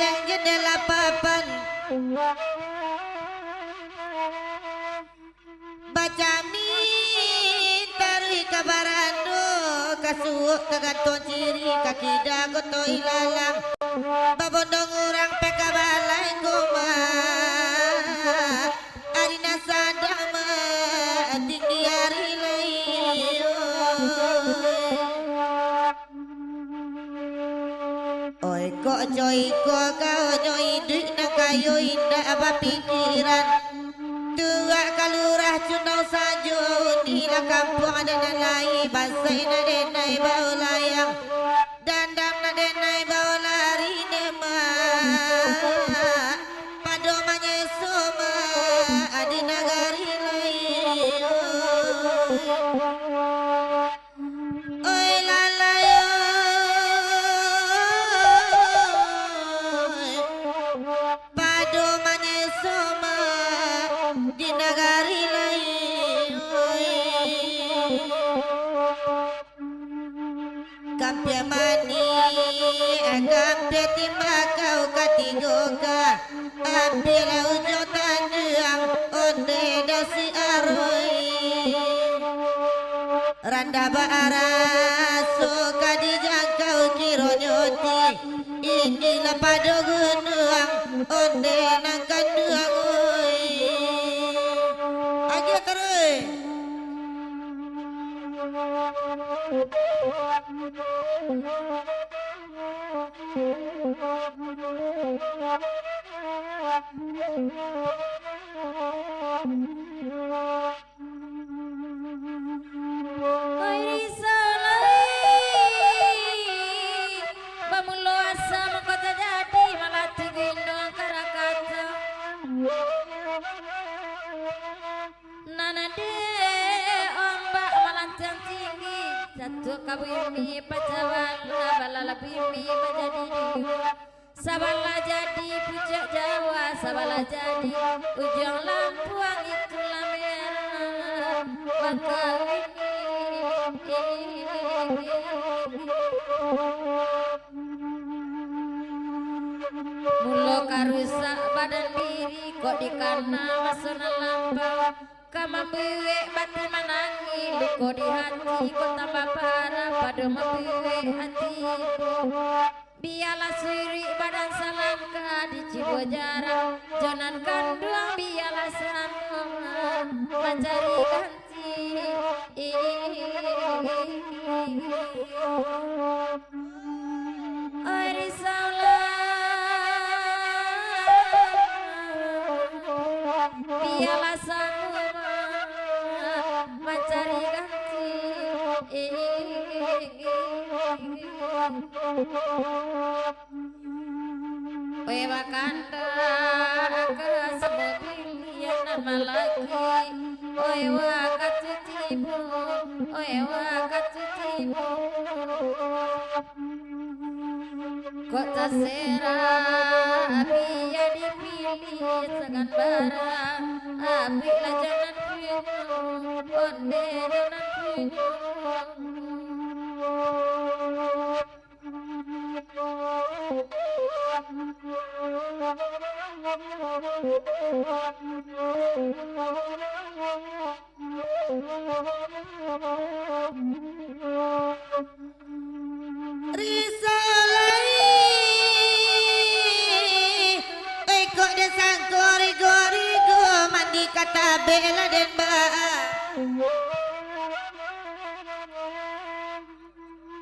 pasang jendela papan baca min taruh kabarando kasuuk kaganton ciri kaki dagoto ilalang babondong urang pekabalai goma arina sadama tinggi hari layu oi kok coy kok kau nyoi duit nak kayu indah apa pikiran tua kalurah cunau sajo di la kampung ada nalai basai na denai bau layang dandam na denai bau lari nema padomanya soma adi nagari lai oi lalayo padomanya soma di nagari lain kampia mani kampia timakau katigoga ambil ujo tanduang onde dasi aroi randa baara suka dijangkau kironyoti inilah pado gunung onde nang kanduang aja terus Satu kabumi pacawan balala bumi menjadi dua sabala jadi pucuk Jawa sabala jadi ujung lampuang itulah merah maka mulo karusak badan diri kok dikana masuna lampau kama biwe bati manangi luko di hati kok tambah parah pada membiwe hati biarlah suri badan salangka di cibo jarang jonan kanduang biarlah sambung mencari ganti oi risaulah biarlah sambung mencari ganti oi wakanda ke sebuah pilihan malaki oi wakatutimu oi wakatutimu kok terserah biar dipilih segan barang apilah jangan pilih onde jangan pilih risalai kok desang gori-gori mandi kata bela dan ba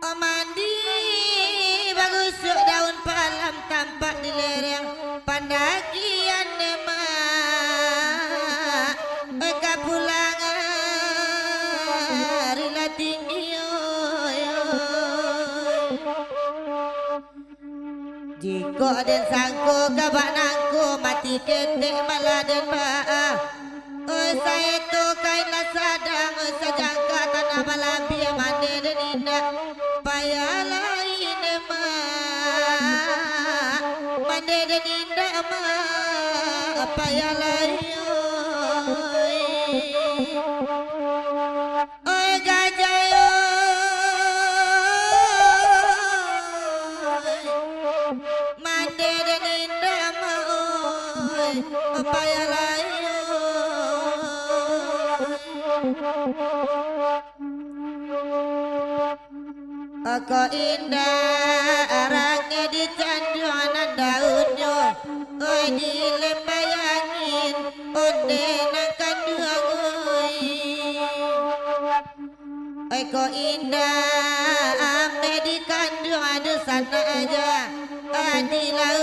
oh mandi bagus daun palam tampak di lereng pandakian nema kapulangan rila tinggi jiko den sangko kabak nangko mati ketek malah den baah oi saya tu kainlah sadang oi sajangka tanah malam biar mande den indah payah lain mande den indah payah lain oi gajah mande dan indah mau payah layu Oko indah arangnya di canduan daunnya di lembayangin onde nangkan dua Eko indah ame di kandung ada sana aja di laut